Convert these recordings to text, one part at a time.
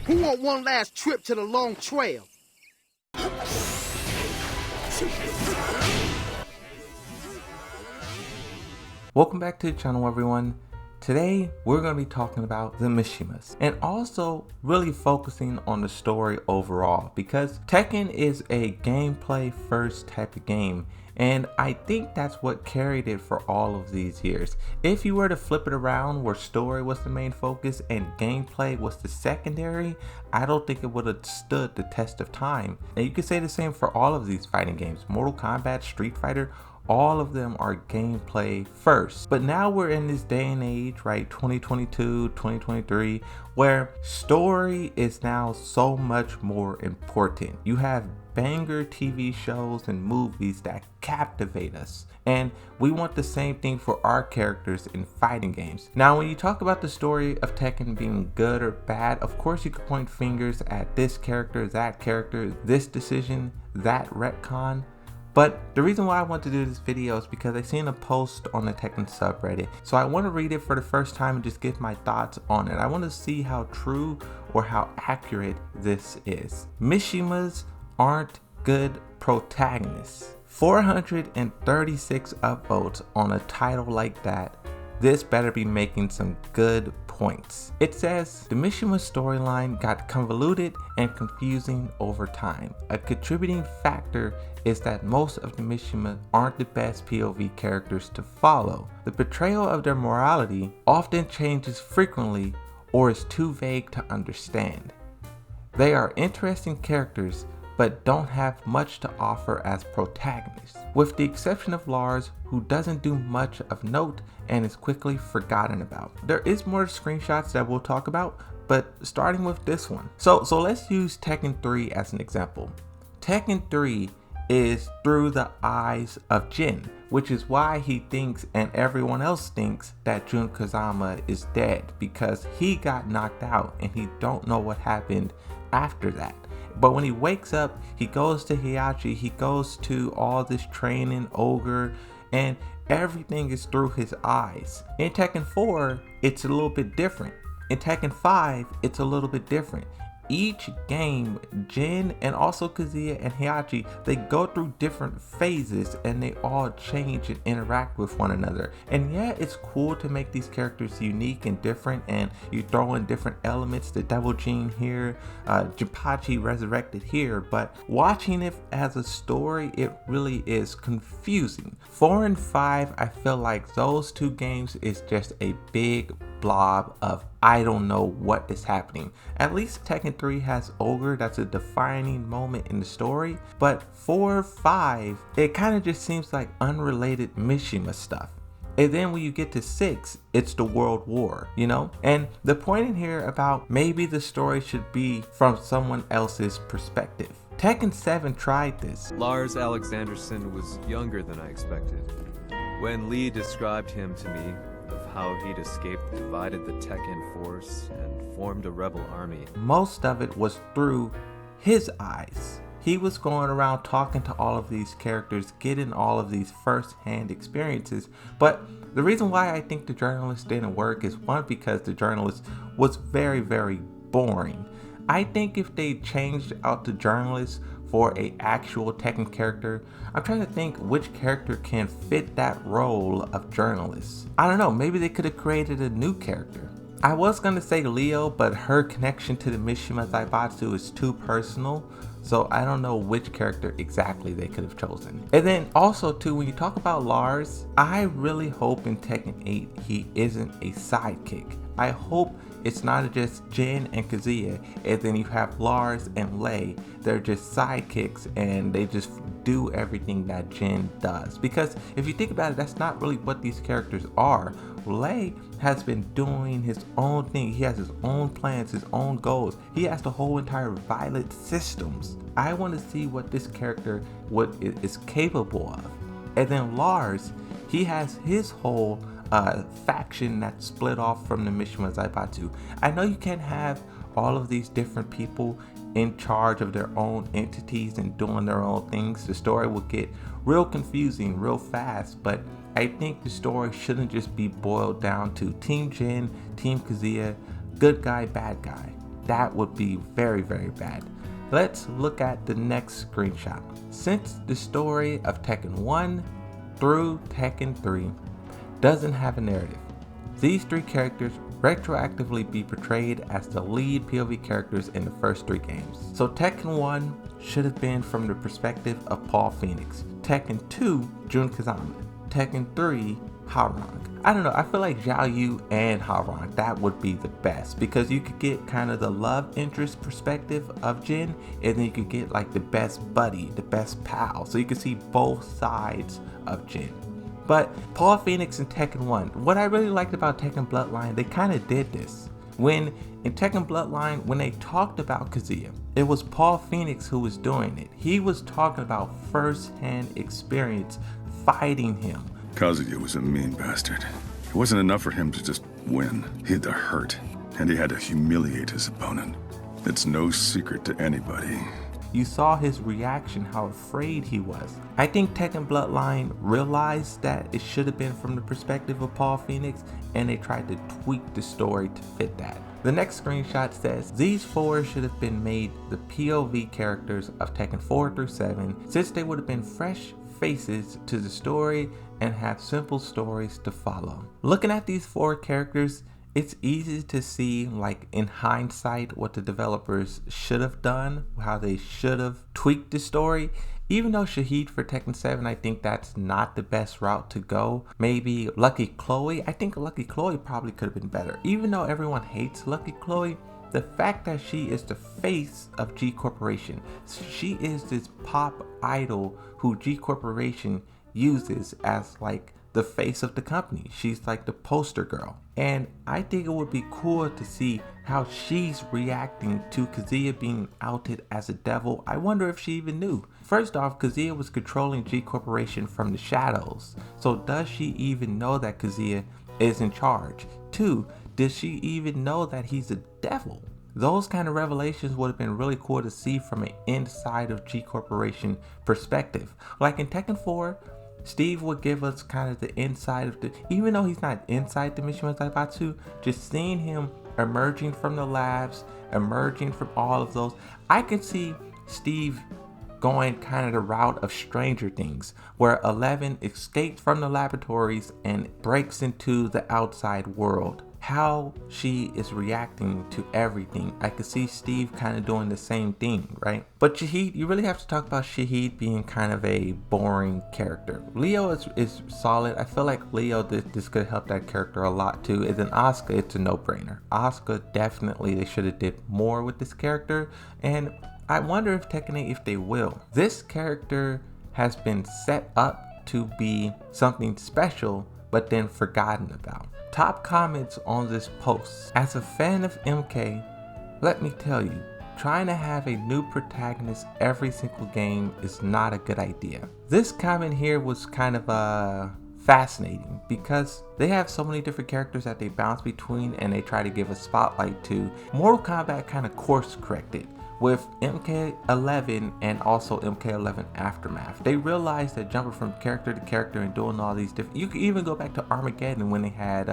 Who want one last trip to the long trail? Welcome back to the channel, everyone. Today we're going to be talking about the Mishimas and also really focusing on the story overall, because Tekken is a gameplay first type of game, and I think that's what carried it for all of these years. If you were to flip it around where story was the main focus and gameplay was the secondary, I don't think it would have stood the test of time. And you could say the same for all of these fighting games. Mortal Kombat, Street Fighter, all of them are gameplay first. But now we're in this day and age, right, 2022, 2023, where story is now so much more important. You have banger TV shows and movies that captivate us, and we want the same thing for our characters in fighting games. Now, when you talk about the story of Tekken being good or bad, of course you could point fingers at this character, this decision, that retcon. But the reason why I want to do this video is because I seen a post on the Tekken subreddit. So I want to read it for the first time and just give my thoughts on it. I want to see how true or how accurate this is. Mishimas aren't good protagonists. 436 upvotes on a title like that. This better be making some good points. It says the Mishima storyline got convoluted and confusing over time. A contributing factor is that most of the Mishima aren't the best POV characters to follow. The portrayal of their morality often changes frequently or is too vague to understand. They are interesting characters but don't have much to offer as protagonists, with the exception of Lars, who doesn't do much of note and is quickly forgotten about. There is more screenshots that we'll talk about, but starting with this one. So let's use Tekken 3 as an example. Tekken 3 is through the eyes of Jin, which is why he thinks and everyone else thinks that Jun Kazama is dead, because he got knocked out and he don't know what happened after that. But when he wakes up, he goes to Heihachi, he goes to all this training, Ogre, and everything is through his eyes. In Tekken 4, it's a little bit different. In Tekken 5, it's a little bit different. Each game, Jin and also Kazuya and Heihachi, they go through different phases and they all change and interact with one another. And yeah, it's cool to make these characters unique and different, and you throw in different elements, the Devil Gene here, Jinpachi resurrected here, but watching it as a story, it really is confusing. 4 and 5, I feel like those two games is just a big blob of I don't know what is happening. At least Tekken 3 has Ogre, that's a defining moment in the story, but 4, 5, it kind of just seems like unrelated Mishima stuff. And then when you get to 6, it's the World War, you know? And the point in here about maybe the story should be from someone else's perspective. Tekken 7 tried this. Lars Alexanderson was younger than I expected. When Lee described him to me, of how he'd escaped, divided the Tekken force, and formed a rebel army. Most of it was through his eyes. He was going around talking to all of these characters, getting all of these first-hand experiences. But the reason why I think the journalist didn't work is, one, because the journalist was very, very boring. I think if they changed out the journalist for a actual Tekken character, I'm trying to think which character can fit that role of journalist. I don't know, maybe they could have created a new character. I was gonna say Leo, but her connection to the Mishima Zaibatsu is too personal, so I don't know which character exactly they could have chosen. And then also too, when you talk about Lars, I really hope in Tekken 8 he isn't a sidekick. I hope it's not just Jin and Kazuya, and then you have Lars and Lei. They're just sidekicks and they just do everything that Jin does. Because if you think about it, that's not really what these characters are. Lei has been doing his own thing. He has his own plans, his own goals. He has the whole entire Violet systems. I want to see what this character is capable of. And then Lars, he has his whole faction that's split off from the Mishima Zaibatsu. I know you can't have all of these different people in charge of their own entities and doing their own things. The story will get real confusing real fast, but I think the story shouldn't just be boiled down to Team Jin, Team Kazuya, good guy, bad guy. that would be very, very bad. Let's look at the next screenshot. Since the story of Tekken 1 through Tekken 3 doesn't have a narrative, these three characters retroactively be portrayed as the lead POV characters in the first three games. So Tekken 1 should have been from the perspective of Paul Phoenix, Tekken 2, Jun Kazama, Tekken 3, Harang. I don't know, I feel like Zhao Yu and Harang, that would be the best, because you could get kind of the love interest perspective of Jin, and then you could get like the best buddy, the best pal, so you could see both sides of Jin. But Paul Phoenix in Tekken 1, what I really liked about Tekken Bloodline, they kind of did this. When in Tekken Bloodline, when they talked about Kazuya, it was Paul Phoenix who was doing it. He was talking about first-hand experience fighting him. Kazuya was a mean bastard. It wasn't enough for him to just win. He had to hurt, and he had to humiliate his opponent. It's no secret to anybody. You saw his reaction, how afraid he was. I think Tekken Bloodline realized that it should have been from the perspective of Paul Phoenix, and they tried to tweak the story to fit that. The next screenshot says, these four should have been made the POV characters of Tekken 4 through 7, since they would have been fresh faces to the story and have simple stories to follow. Looking at these four characters, it's easy to see, like in hindsight, what the developers should have done, how they should have tweaked the story. Even though Shahid for Tekken 7, I think that's not the best route to go. Maybe Lucky Chloe, I think Lucky Chloe probably could have been better. Even though everyone hates Lucky Chloe, the fact that she is the face of G Corporation, she is this pop idol who G Corporation uses as like the face of the company. She's like the poster girl. And I think it would be cool to see how she's reacting to Kazuya being outed as a devil. I wonder if she even knew. First off, Kazuya was controlling G Corporation from the shadows. So does she even know that Kazuya is in charge? 2, does she even know that he's a devil? Those kind of revelations would have been really cool to see from an inside of G Corporation perspective. Like in Tekken 4, Steve would give us kind of the inside of the, even though he's not inside the Mishimas Zaibatsu, just seeing him emerging from the labs, emerging from all of those, I could see Steve going kind of the route of Stranger Things, where 11 escapes from the laboratories and breaks into the outside world. How she is reacting to everything. I could see Steve kind of doing the same thing, right? But Shahid, you really have to talk about Shahid being kind of a boring character. Leo is solid. I feel like Leo, this could help that character a lot too. And then Asuka, it's a no-brainer. Asuka, definitely they should have did more with this character. And I wonder if Tekken 8, if they will. This character has been set up to be something special, but then forgotten about. Top comments on this post. As a fan of MK, let me tell you, trying to have a new protagonist every single game is not a good idea. This comment here was kind of fascinating because they have so many different characters that they bounce between and they try to give a spotlight to. Mortal Kombat kind of course corrected with MK11 and also MK11 Aftermath. They realized that jumping from character to character and doing all these different, you can even go back to Armageddon when they had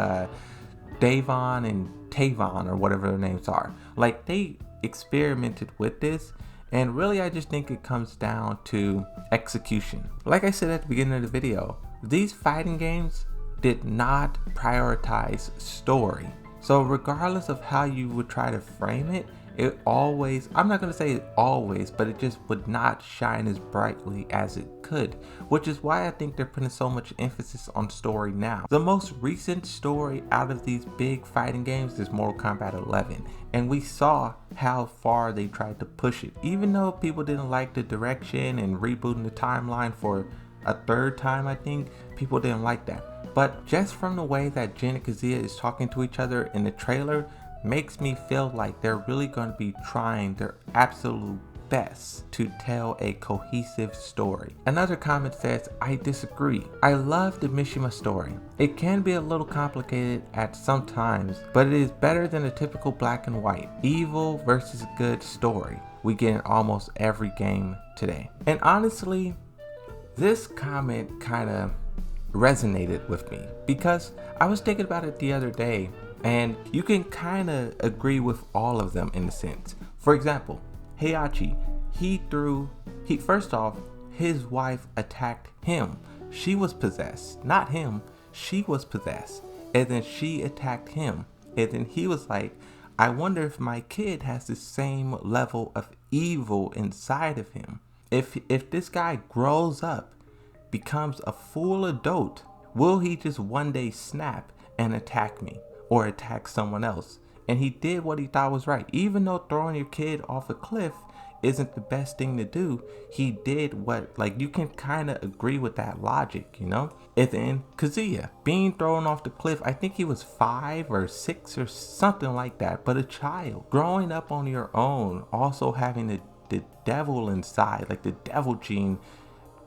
Davon and Tavon or whatever their names are. Like, they experimented with this, and really I just think it comes down to execution. Like I said at the beginning of the video, these fighting games did not prioritize story. So regardless of how you would try to frame it, it always, I'm not going to say it always, but it just would not shine as brightly as it could, which is why I think they're putting so much emphasis on story now. The most recent story out of these big fighting games is Mortal Kombat 11, and we saw how far they tried to push it. Even though people didn't like the direction and rebooting the timeline for a third time, I think people didn't like that. But just from the way that Jin and Kazuya is talking to each other in the trailer, makes me feel like they're really going to be trying their absolute best to tell a cohesive story. Another comment says, I disagree. I love the Mishima story. It can be a little complicated at some times, but it is better than a typical black and white, evil versus good story we get in almost every game today. And honestly, this comment kind of resonated with me because I was thinking about it the other day. And you can kind of agree with all of them in a sense. For example, Heihachi, first off, his wife attacked him. She was possessed, not him. She was possessed. And then she attacked him. And then he was like, I wonder if my kid has the same level of evil inside of him. If this guy grows up, becomes a full adult, will he just one day snap and attack me or attack someone else? And he did what he thought was right. Even though throwing your kid off a cliff isn't the best thing to do, he did what, like, you can kind of agree with that logic, you know? And then Kazuya being thrown off the cliff, I think he was 5 or 6 or something like that, but a child growing up on your own, also having the devil inside, like the devil gene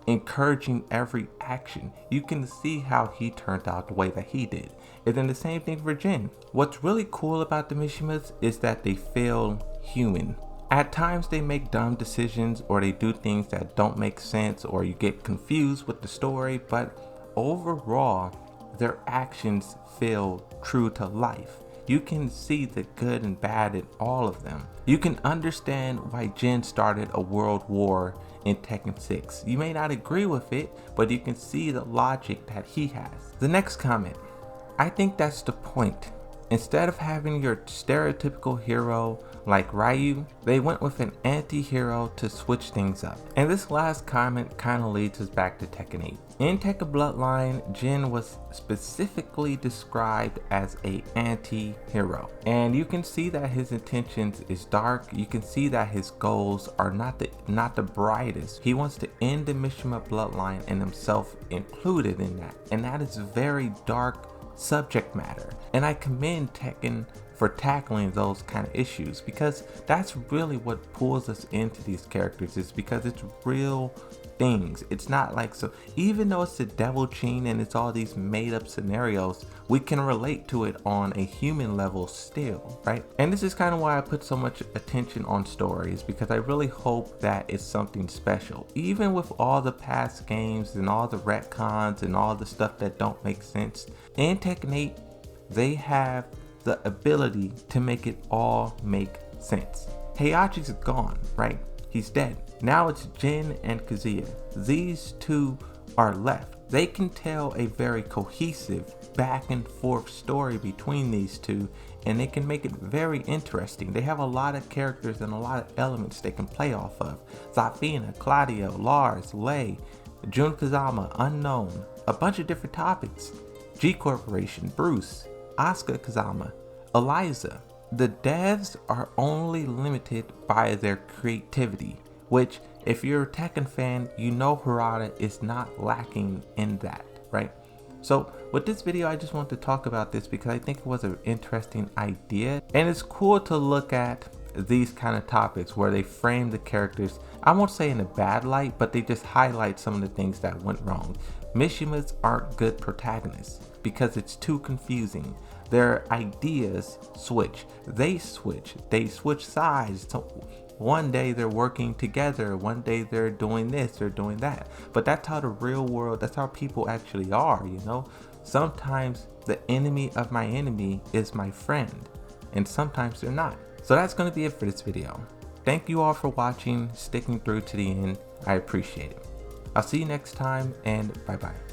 encouraging every action. You can see how he turned out the way that he did. And then the same thing for Jin. What's really cool about the Mishimas is that they feel human. At times they make dumb decisions or they do things that don't make sense or you get confused with the story, but overall their actions feel true to life. You can see the good and bad in all of them. You can understand why Jin started a world war in Tekken 6. You may not agree with it, but you can see the logic that he has. The next comment, I think that's the point. Instead of having your stereotypical hero like Ryu, they went with an anti-hero to switch things up. And this last comment kind of leads us back to Tekken 8. In Tekken Bloodline, Jin was specifically described as an anti-hero. And you can see that his intentions is dark. You can see that his goals are not the brightest. He wants to end the Mishima bloodline and himself included in that. And that is very dark subject matter, and I commend Tekken for tackling those kind of issues, because that's really what pulls us into these characters, is because it's real things. It's not like, so even though it's the devil gene and it's all these made up scenarios, we can relate to it on a human level still, right? And this is kind of why I put so much attention on stories, because I really hope that it's something special. Even with all the past games and all the retcons and all the stuff that don't make sense, in Tekken 8 they have the ability to make it all make sense. Heihachi's gone, right? He's dead. Now it's Jin and Kazuya. These two are left. They can tell a very cohesive back and forth story between these two, and they can make it very interesting. They have a lot of characters and a lot of elements they can play off of. Zafina, Claudio, Lars, Lei, Jun Kazama, Unknown, a bunch of different topics. G Corporation, Bruce, Asuka Kazama, Eliza. The devs are only limited by their creativity, which, if you're a Tekken fan, you know Harada is not lacking in that, right? So with this video, I just want to talk about this because I think it was an interesting idea, and it's cool to look at these kind of topics where they frame the characters, I won't say in a bad light, but they just highlight some of the things that went wrong. Mishimas aren't good protagonists because it's too confusing. Their ideas switch. They switch sides. So one day they're working together, one day they're doing this, they're doing that. But that's how the real world, that's how people actually are, you know? Sometimes the enemy of my enemy is my friend, and sometimes they're not. So that's going to be it for this video. Thank you all for watching, sticking through to the end. I appreciate it. I'll see you next time, and bye bye.